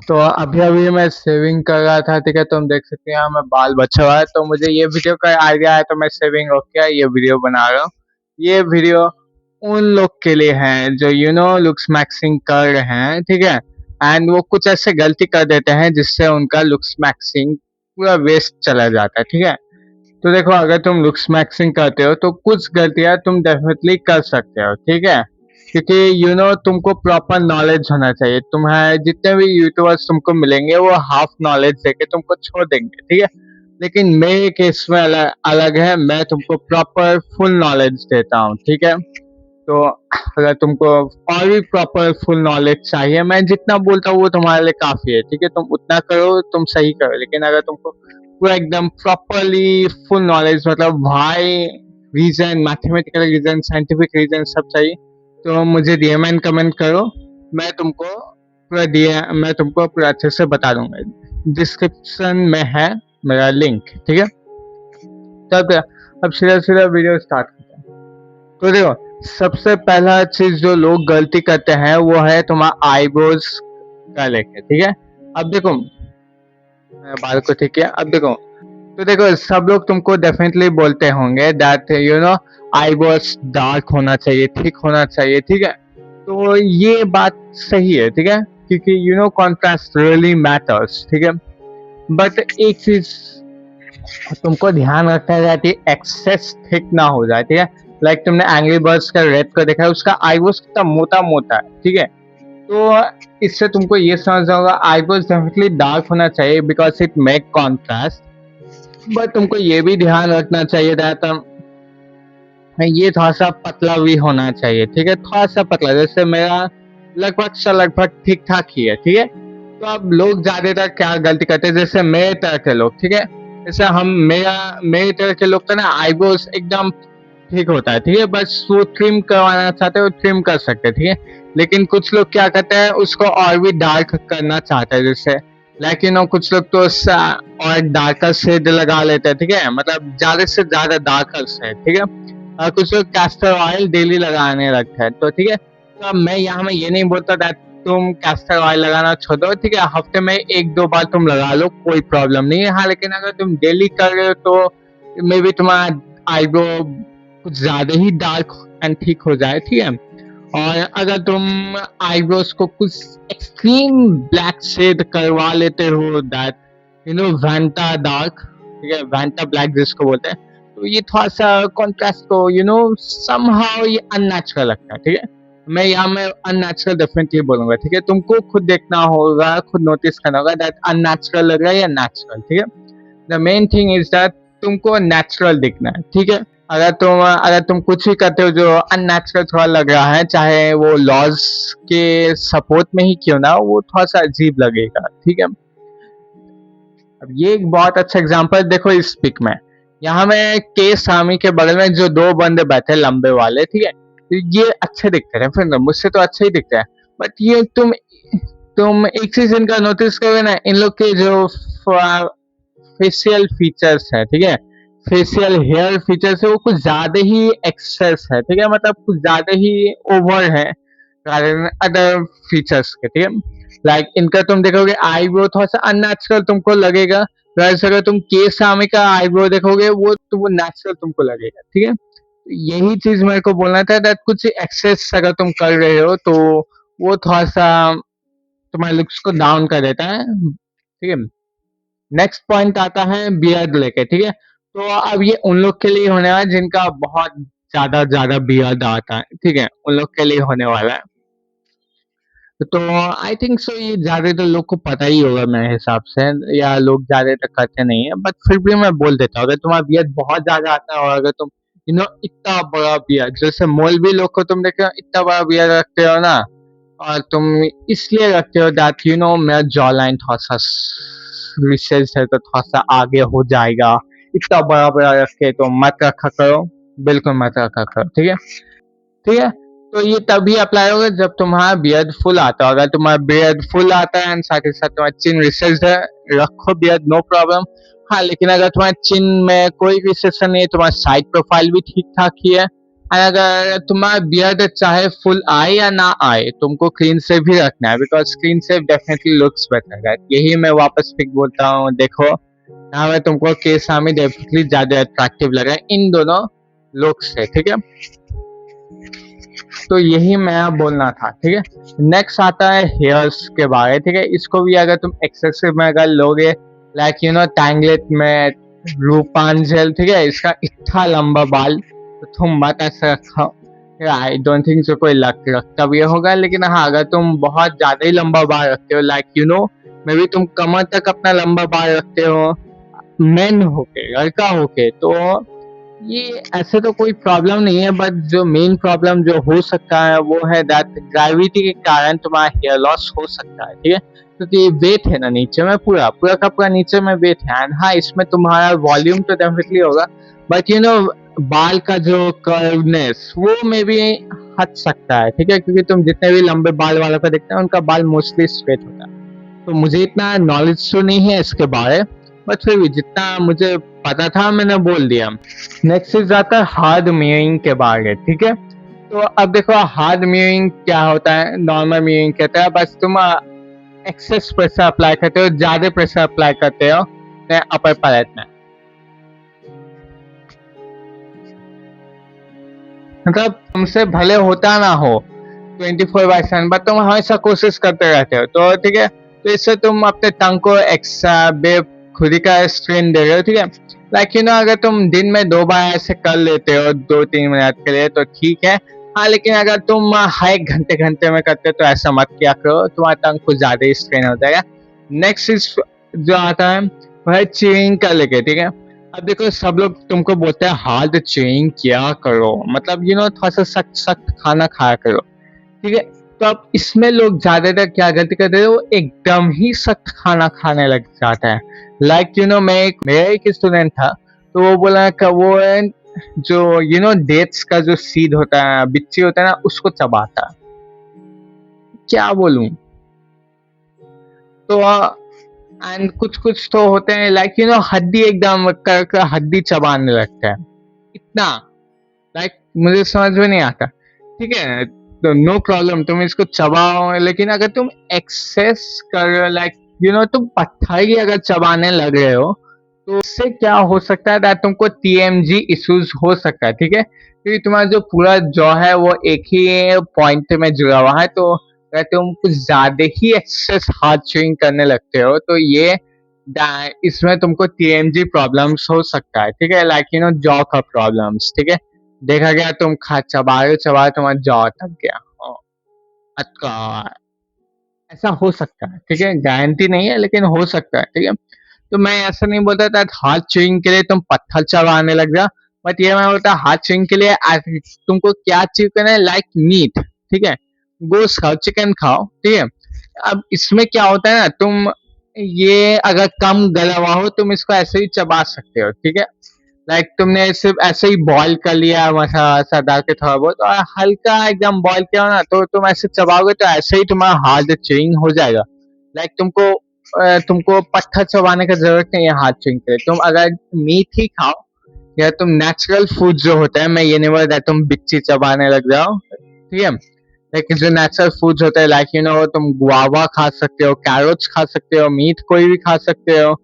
तो अभी अभी मैं शेविंग कर रहा था, ठीक है। तुम देख सकते हैं यहाँ मैं बाल बचा हुआ है, तो मुझे ये वीडियो का आइडिया है, तो मैं शेविंग होके ये वीडियो बना रहा हूँ। ये वीडियो उन लोग के लिए है जो लुक्स मैक्सिंग कर रहे हैं, ठीक है। एंड वो कुछ ऐसे गलती कर देते हैं जिससे उनका लुक्स मैक्सिंग पूरा वेस्ट चला जाता है, ठीक है। तो देखो, अगर तुम लुक्स मैक्सिंग करते हो तो कुछ गलतियां तुम डेफिनेटली कर सकते हो, ठीक है। क्योंकि तुमको प्रॉपर नॉलेज होना चाहिए। तुम्हारे जितने भी यूट्यूबर्स तुमको मिलेंगे वो हाफ नॉलेज देके तुमको छोड़ देंगे, ठीक है। लेकिन मेरे केस में अलग अलग है, मैं तुमको प्रॉपर फुल नॉलेज देता हूँ, ठीक है। तो अगर तुमको और भी प्रॉपर फुल नॉलेज चाहिए, मैं जितना बोलता हूँ वो तुम्हारे लिए काफी है, ठीक है। तुम उतना करो, तुम सही करो। लेकिन अगर तुमको पूरा एकदम प्रॉपरली फुल नॉलेज, मतलब why reason, mathematical reason, scientific reason सब चाहिए, तो मुझे डीएम एंड कमेंट करो। मैं तुमको पूरा अच्छे से बता दूंगा। डिस्क्रिप्शन में है मेरा लिंक, ठीक है। तब अब सीधा सीधा वीडियो स्टार्ट करते हैं। तो देखो, सबसे पहला चीज जो लोग गलती करते हैं वो है तुम्हारा आईब्रोज का लेके, ठीक है। अब देखो, बाल को ठीक है। अब देखो, तो देखो, सब लोग तुमको डेफिनेटली बोलते होंगे दैट आईब्रोज डार्क होना चाहिए, थिक होना चाहिए, ठीक है। तो ये बात सही है, ठीक है। क्योंकि कॉन्ट्रास्ट रियली मैटर्स, ठीक है। बट एक चीज तुमको ध्यान रखना है कि एक्सेस थिक ना हो जाए, ठीक है। लाइक तुमने एंग्री बर्ड्स का रेड को देखा है, उसका आईब्रोज कितना मोटा मोटा है, ठीक है। तो इससे तुमको ये समझना होगा आईब्रोज डेफिनेटली डार्क होना चाहिए because it make contrast. But तुमको ये भी ध्यान रखना चाहिए दैट ये थोड़ा सा पतला भी होना चाहिए, ठीक है। थोड़ा सा पतला, जैसे मेरा लगभग ठीक ठाक ही है, ठीक है। तो अब लोग ज्यादातर क्या गलती करते हैं, जैसे मेरे तरह के लोग, ठीक है। जैसे मेरे तरह के लोग का ना आईब्रोज एकदम ठीक होता है, ठीक है। बस वो ट्रिम करवाना चाहते हैं, वो ट्रिम कर सकते हैं, ठीक है। लेकिन कुछ लोग क्या करते हैं, उसको और भी डार्क करना चाहते हैं, जैसे लाइक कुछ लोग तो और डार्कर शेड लगा लेते हैं, ठीक है। मतलब ज्यादा से ज्यादा डार्कर शेड, ठीक है। और कुछ लोग कैस्टर ऑयल डेली लगाने लगते हैं, तो ठीक है। तो अब मैं यहाँ में ये नहीं बोलता that तुम कैस्टर ऑयल लगाना छोड़ दो, ठीक है। हफ्ते में 1-2 बार तुम लगा लो, कोई प्रॉब्लम नहीं है। हाँ, लेकिन अगर तुम डेली कर रहे हो तो मे बी तुम्हारा आईब्रो कुछ ज्यादा ही डार्क एंड ठीक हो जाए, ठीक है। और अगर तुम आईब्रोज को कुछ एक्सट्रीम ब्लैक शेड करवा लेते हो, दैट वैंटा डार्क, ठीक है, वैंटा ब्लैक जिसको बोलते हैं, तो ये थोड़ा सा कॉन्ट्रास्ट को समहाउ ये अननेचुरल लगता है, ठीक है। मैं यहाँ में अननेचुरल डेफिनेटली बोलूंगा, ठीक है। तुमको खुद देखना होगा, खुद नोटिस करना होगा दैट अननेचुरल लग रहा है या नेचुरल, ठीक है। The main thing is that तुमको नेचुरल दिखना है, ठीक है। अगर तुम कुछ भी करते हो जो अननेचुरल थोड़ा लग रहा है, चाहे वो लॉज के सपोर्ट में ही क्यों ना हो, वो थोड़ा सा अजीब लगेगा, ठीक है। अब ये एक बहुत अच्छा एग्जांपल देखो इस पिक में। यहाँ में के स्वामी के बगल में जो 2 बंदे बैठे लंबे वाले, ठीक है। तो ये अच्छे दिखते हैं, फिर मुझसे तो अच्छे ही दिखते हैं। बट ये तुम एक चीज इनका नोटिस करोगे ना, इन लोग के जो फेशियल फीचर्स है, ठीक है, फेशियल हेयर फीचर्स है, वो कुछ ज्यादा ही एक्सेस है, ठीक है। मतलब कुछ ज्यादा ही ओवर है अदर फीचर्स के, ठीक है। लाइक इनका तुम देखोगे आईब्रो थोड़ा सा अननेचुरल तुमको लगेगा, वैसे अगर तुम के सामी का आईब्रो देखोगे वो तुमको नेचुरल तुमको लगेगा, ठीक है। यही चीज मेरे को बोलना था दैट कुछ एक्सेस अगर तुम कर रहे हो तो वो थोड़ा सा तुम्हारे लुक्स को डाउन कर देता है, ठीक है। नेक्स्ट पॉइंट आता है बियर्ड लेके, ठीक है। तो अब ये उन लोग के लिए होने वाला है जिनका बहुत ज्यादा ज्यादा बियर्ड आता है, ठीक है, उन लोग के लिए होने वाला है। तो आई थिंक सो ये ज्यादातर लोग को पता ही होगा मेरे हिसाब से, या लोग ज्यादातर करते नहीं है, बट फिर भी मैं बोल देता हूँ। अगर तुम्हारा बियर्ड बहुत ज्यादा आता है और अगर तुम इतना बड़ा बियर्ड, जैसे मौलवी लोग को तुम देखो इतना बड़ा बियर्ड रखते हो ना, और तुम इसलिए रखते हो दैट मेरा जॉ लाइन थोड़ा सा रिसेस है तो थोड़ा सा आगे हो जाएगा, इतना बड़ा बड़ा रख के तो मत रखा करो, बिल्कुल मत रखा करो, ठीक है। ठीक है, तो ये तभी अप्लाई होगा जब तुम्हारा बियर्ड फुल आता है। अगर तुम्हारा बियर्ड फुल आता है एंड साथ ही साथ तुम्हारा चिन रिसेस है, रखो बियर्ड, नो प्रॉब्लम। हाँ, लेकिन अगर तुम्हारे चिन में कोई रिसेशन नहीं है, तुम्हारा साइड प्रोफाइल भी ठीक ठाक ही है, और अगर तुम्हारा बियर्ड चाहे फुल आए या ना आए, तुमको क्लीन शेव भी रखना है, because clean shave definitely looks better. यही मैं वापस फिर बोलता हूँ, देखो यहाँ में तुमको केसामी डेफिनेटली ज्यादा अट्रैक्टिव लग रहा है इन दोनों लुक्स से, ठीक है। तो यही मैं बोलना था, ठीक है। नेक्स्ट आता है हेयर्स के बारे, ठीक है। इसको भी अगर तुम एक्सेसिव में अगर लोगे, लाइक यू नो टैंगलेट में रूपांजल, ठीक है, इसका इतना लंबा बाल, तो तुम मत ऐसा रखो। आई डोंट थिंक सो कोई रखता भी होगा, लेकिन हाँ अगर तुम बहुत ज्यादा ही लंबा बाल रखते हो, like you know may be तुम कमर तक अपना लंबा बाल रखते हो, मेन होके, लड़का होके, तो ये ऐसे तो कोई प्रॉब्लम नहीं है। बट जो मेन प्रॉब्लम जो हो सकता है वो है दैट ग्रेविटी के कारण तुम्हारा हेयर लॉस हो सकता है, ठीक है। क्योंकि वेट है ना नीचे में, पूरा पूरा का पूरा नीचे में वेट है। एंड हाँ, इसमें तुम्हारा वॉल्यूम तो डेफिनेटली होगा, बट यू नो बाल का जो कर्वनेस वो में भी हट सकता है, ठीक है। क्योंकि तुम जितने भी लंबे बाल वालों को देखते हो, उनका बाल मोस्टली स्ट्रेट होता है। तो मुझे इतना नॉलेज तो नहीं है इसके बारे, बट फिर भी जितना मुझे पता था मैंने बोल दिया। नेक्स्ट चीज आता है हार्ड मिररिंग के बारे, ठीक है। तो अब देखो हार्ड मिररिंग क्या होता है, नॉर्मल मिररिंग कहते हैं बस तुम एक्सेस प्रेशर अप्लाई करते हो, ज्यादा प्रेशर अप्लाई करते हो अपर पैलेट में। मतलब तुमसे भले होता ना हो 24/7, बट तुम हमेशा कोशिश करते रहते हो, तो ठीक है। तो इससे तुम अपने टंग को एक्स्ट्रा खुद ही का स्ट्रेन दे रहे हो, ठीक है। लाइक यू नो अगर तुम दिन में 2 बार ऐसे कर लेते हो 2-3 मिनट के लिए तो ठीक है। हाँ, लेकिन अगर तुम हर एक घंटे घंटे में करते हो तो ऐसा मत किया करो, तुम्हारा टंग कुछ ज्यादा ही स्ट्रेन हो जाएगा। नेक्स्ट चीज जो आता है वह है च्यूइंग का लेके, ठीक है। अब देखो सब लोग तुमको बोलते हैं हार्ड च्यूइंग क्या करो, मतलब यू नो थोड़ा सा सख्त सख्त खाना खाया करो, ठीक है। तो अब इसमें लोग ज्यादातर क्या गलती करते हैं, वो एकदम ही सख्त खाना खाने लग जाता है। लाइक यू नो मेरा एक स्टूडेंट था, तो वो बोला कि वो जो यू नो डेट्स का जो सीड होता है, बिच्ची होता है ना, उसको चबाता है। क्या बोलूं। तो एंड कुछ कुछ तो होते हैं लाइक यू नो हड्डी एकदम कर हड्डी चबाने लगता है, इतना लाइक मुझे समझ में नहीं आता, ठीक है। तो नो प्रॉब्लम, तुम इसको चबाओ, लेकिन अगर तुम एक्सेस कर रहे हो, लाइक यू नो तुम पत्थर ही अगर चबाने लग रहे हो, तो इससे क्या हो सकता है दैट तुमको TMJ इश्यूज हो सकता है, ठीक है। क्योंकि तुम्हारा जो पूरा जॉ है वो एक ही पॉइंट में जुड़ा हुआ है, तो अगर तुम कुछ ज्यादा ही एक्सेस हार्ड च्यूइंग करने लगते हो तो ये इसमें तुमको TMJ प्रॉब्लम्स हो सकता है, ठीक है। लाइक यू नो जॉ का प्रॉब्लम्स, ठीक है। देखा गया तुम चबाए चबाए तुम्हारा जॉ अटक गया, अटका, ऐसा हो सकता है, ठीक है। गारंटी नहीं है लेकिन हो सकता है, ठीक है। तो मैं ऐसा नहीं बोलता था हाथ च्यूइंग के लिए तुम पत्थर चबाने लग जा, बट ये मैं बोलता हाथ च्यूइंग के लिए तुमको क्या च्यू करना है, लाइक मीट, ठीक है। गोश्त खाओ, चिकन खाओ, ठीक है। अब इसमें क्या होता है ना, तुम ये अगर कम गला हुआ हो तुम इसको ऐसे ही चबा सकते हो, ठीक है। लाइक तुमने सिर्फ ऐसे ही बॉईल कर लिया मसाला वसा डाल के थोड़ा बहुत, और हल्का एकदम बॉईल किया हो ना, तो तुम ऐसे चबाओगे तो ऐसे ही तुम्हारा हार्ड च्यूइंग हो जाएगा। लाइक तुमको पत्थर चबाने का जरूरत नहीं है हाथ च्यूइंग के लिए। तुम अगर मीट ही खाओ या तुम नेचुरल फूड जो होता है, मैं ये नहीं बोल रहा तुम बिच्ची चबाने लग जाओ, ठीक है। लेकिन जो नेचुरल फूड्स होते हैं लाइक यू नो तुम गुआवा खा सकते हो, कैरोट्स खा सकते हो, मीट कोई भी खा सकते हो,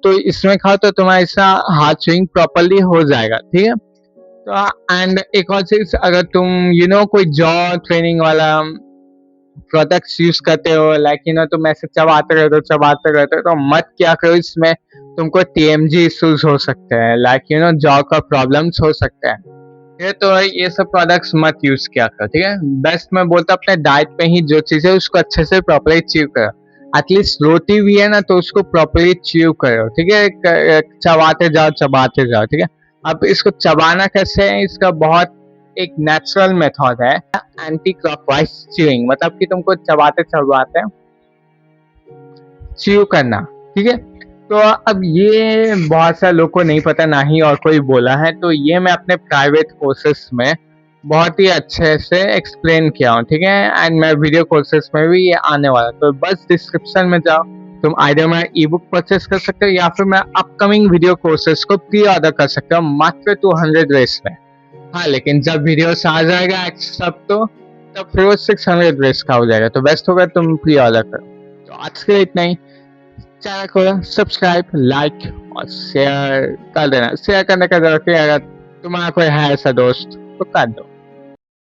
तो इसमें खाओ तो तुम्हारा ऐसा हाथ स्विंग प्रॉपरली हो जाएगा, ठीक है। तो एंड एक और चीज, अगर तुम यू नो कोई जॉ ट्रेनिंग वाला प्रोडक्ट्स यूज करते हो, लाइक यू नो तुम ऐसे चबाते रहते हो तो मत क्या करो, इसमें तुमको TMJ इश्यूज हो सकते हैं, लाइक यू नो जॉ का प्रॉब्लम्स हो सकता है, ठीक है। तो ये सब प्रोडक्ट्स मत यूज किया करो, ठीक है। बेस्ट मैं बोलता अपने डाइट पे ही जो चीज है उसको अच्छे से प्रॉपरली च्यू करो। एटलीस्ट रोटी भी है ना तो उसको प्रॉपरली च्यू करो, ठीक है। चबाते जाओ, ठीक है। अब इसको चबाना कैसे है, इसका बहुत एक नेचुरल मेथड है, एंटी क्लॉकवाइज च्यूइंग, मतलब कि तुमको चबाते चबाते च्यू करना, ठीक है। तो अब ये बहुत सारे लोग को नहीं पता, ना ही और कोई बोला है, तो ये मैं अपने प्राइवेट कोर्सेस में बहुत ही अच्छे से एक्सप्लेन किया हूँ, ठीक है। एंड मैं वीडियो कोर्सेस में भी ये आने वाला, तो बस डिस्क्रिप्शन में जाओ, तुम आइडिया में ई बुक परचेस कर सकते हो या फिर मैं अपकमिंग वीडियो कोर्सेस को प्री ऑर्डर कर सकते हो मात्र 200 रेस में। हाँ, लेकिन जब वीडियोस आ जाएगा सब तब फिर वो 600 वेस्ट का हो जाएगा, तो बेस्ट होगा तुम प्री ऑर्डर करो। तो आज के लिए इतना ही। चैनल को सब्सक्राइब, लाइक और शेयर कर देना। शेयर करने का जरूरत है, अगर तुम्हारा कोई है ऐसा दोस्त तो कर दो।